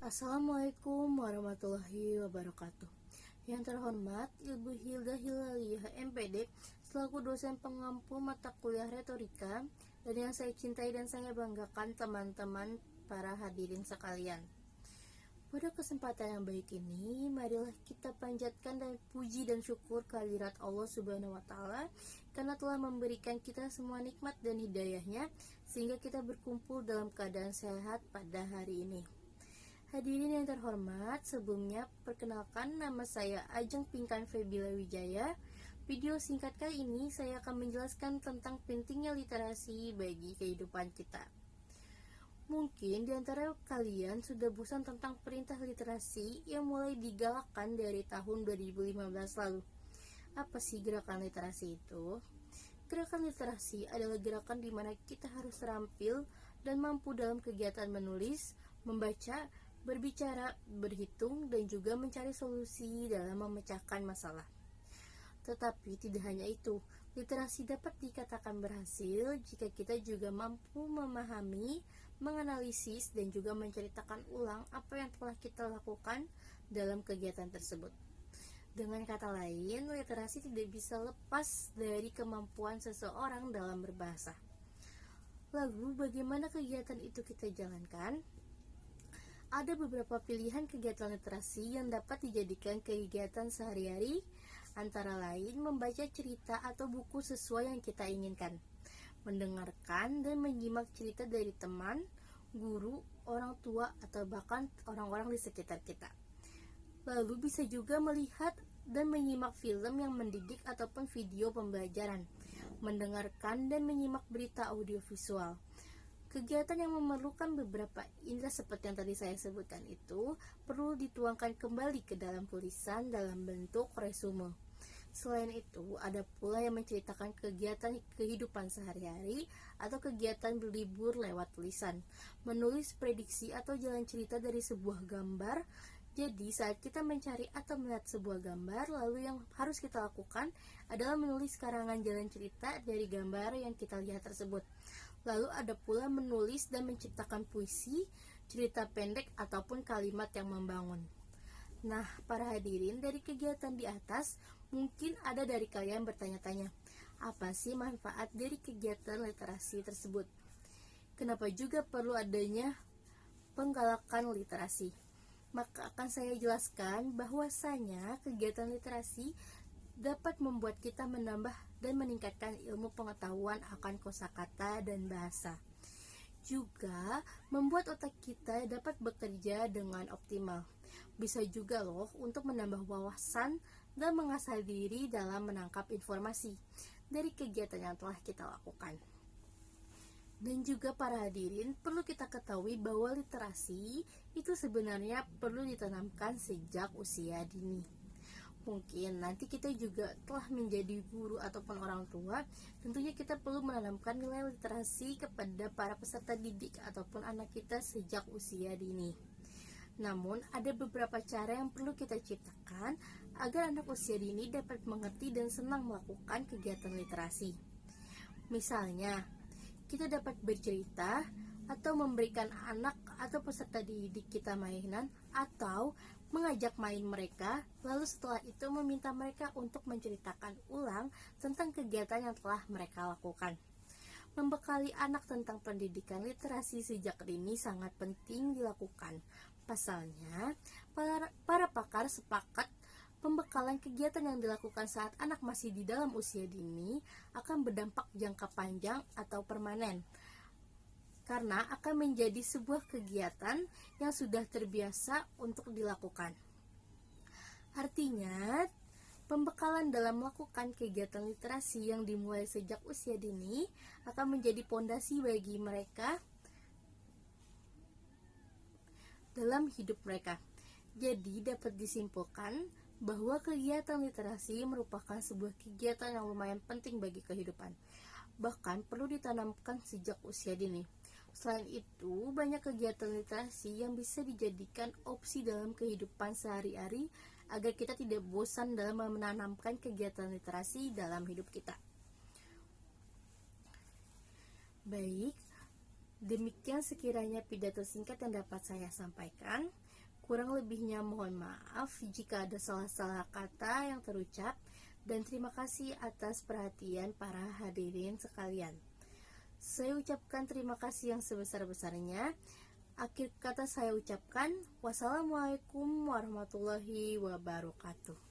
Assalamualaikum warahmatullahi wabarakatuh. Yang terhormat Ibu Hilda Hilaliyah MPD selaku dosen pengampu mata kuliah retorika, dan yang saya cintai dan saya banggakan teman-teman para hadirin sekalian. Pada kesempatan yang baik ini, marilah kita panjatkan dan puji dan syukur kehadirat Allah Subhanahu wa Ta'ala karena telah memberikan kita semua nikmat dan hidayahnya sehingga kita berkumpul dalam keadaan sehat pada hari ini. Hadirin yang terhormat, sebelumnya perkenalkan nama saya Ajeng Pinkan Febila Wijaya. Video singkat kali ini saya akan menjelaskan tentang pentingnya literasi bagi kehidupan kita. Mungkin di antara kalian sudah bosan tentang perintah literasi yang mulai digalakkan dari tahun 2015 lalu. Apa sih gerakan literasi itu? Gerakan literasi adalah gerakan di mana kita harus terampil dan mampu dalam kegiatan menulis, membaca, berbicara, berhitung, dan juga mencari solusi dalam memecahkan masalah. Tetapi tidak hanya itu, literasi dapat dikatakan berhasil jika kita juga mampu memahami, menganalisis, dan juga menceritakan ulang apa yang telah kita lakukan dalam kegiatan tersebut. Dengan kata lain, literasi tidak bisa lepas dari kemampuan seseorang dalam berbahasa. Lalu, bagaimana kegiatan itu kita jalankan? Ada beberapa pilihan kegiatan literasi yang dapat dijadikan kegiatan sehari-hari, antara lain membaca cerita atau buku sesuai yang kita inginkan, mendengarkan dan menyimak cerita dari teman, guru, orang tua, atau bahkan orang-orang di sekitar kita. Lalu bisa juga melihat dan menyimak film yang mendidik ataupun video pembelajaran, mendengarkan dan menyimak berita audiovisual. Kegiatan yang memerlukan beberapa indera seperti yang tadi saya sebutkan itu perlu dituangkan kembali ke dalam tulisan dalam bentuk resume. Selain itu, ada pula yang menceritakan kegiatan kehidupan sehari-hari atau kegiatan berlibur lewat tulisan, menulis prediksi atau jalan cerita dari sebuah gambar. Jadi, saat kita mencari atau melihat sebuah gambar, lalu yang harus kita lakukan adalah menulis karangan jalan cerita dari gambar yang kita lihat tersebut. Lalu ada pula menulis dan menciptakan puisi, cerita pendek, ataupun kalimat yang membangun. Nah, para hadirin, dari kegiatan di atas, mungkin ada dari kalian bertanya-tanya, apa sih manfaat dari kegiatan literasi tersebut? Kenapa juga perlu adanya penggalakan literasi? Maka akan saya jelaskan bahwasanya kegiatan literasi dapat membuat kita menambah dan meningkatkan ilmu pengetahuan akan kosakata dan bahasa. Juga membuat otak kita dapat bekerja dengan optimal. Bisa juga loh untuk menambah wawasan dan mengasah diri dalam menangkap informasi dari kegiatan yang telah kita lakukan. Dan juga para hadirin, perlu kita ketahui bahwa literasi itu sebenarnya perlu ditanamkan sejak usia dini. Mungkin nanti kita juga telah menjadi guru ataupun orang tua, tentunya kita perlu menanamkan nilai literasi kepada para peserta didik ataupun anak kita sejak usia dini. Namun, ada beberapa cara yang perlu kita ciptakan agar anak usia dini dapat mengerti dan senang melakukan kegiatan literasi. Misalnya, kita dapat bercerita atau memberikan anak atau peserta didik kita mainan atau mengajak main mereka, lalu setelah itu meminta mereka untuk menceritakan ulang tentang kegiatan yang telah mereka lakukan. Membekali anak tentang pendidikan literasi sejak dini sangat penting dilakukan. Pasalnya, para pakar sepakat pembekalan kegiatan yang dilakukan saat anak masih di dalam usia dini akan berdampak jangka panjang atau permanen, karena akan menjadi sebuah kegiatan yang sudah terbiasa untuk dilakukan. Artinya, pembekalan dalam melakukan kegiatan literasi yang dimulai sejak usia dini akan menjadi pondasi bagi mereka dalam hidup mereka. Jadi, dapat disimpulkan bahwa kegiatan literasi merupakan sebuah kegiatan yang lumayan penting bagi kehidupan. Bahkan perlu ditanamkan sejak usia dini. Selain itu, banyak kegiatan literasi yang bisa dijadikan opsi dalam kehidupan sehari-hari agar kita tidak bosan dalam menanamkan kegiatan literasi dalam hidup kita. Baik, Demikian sekiranya pidato singkat yang dapat saya sampaikan. Kurang lebihnya mohon maaf jika ada salah-salah kata yang terucap, dan terima kasih atas perhatian para hadirin sekalian. Saya ucapkan terima kasih yang sebesar-besarnya. Akhir kata saya ucapkan, wassalamualaikum warahmatullahi wabarakatuh.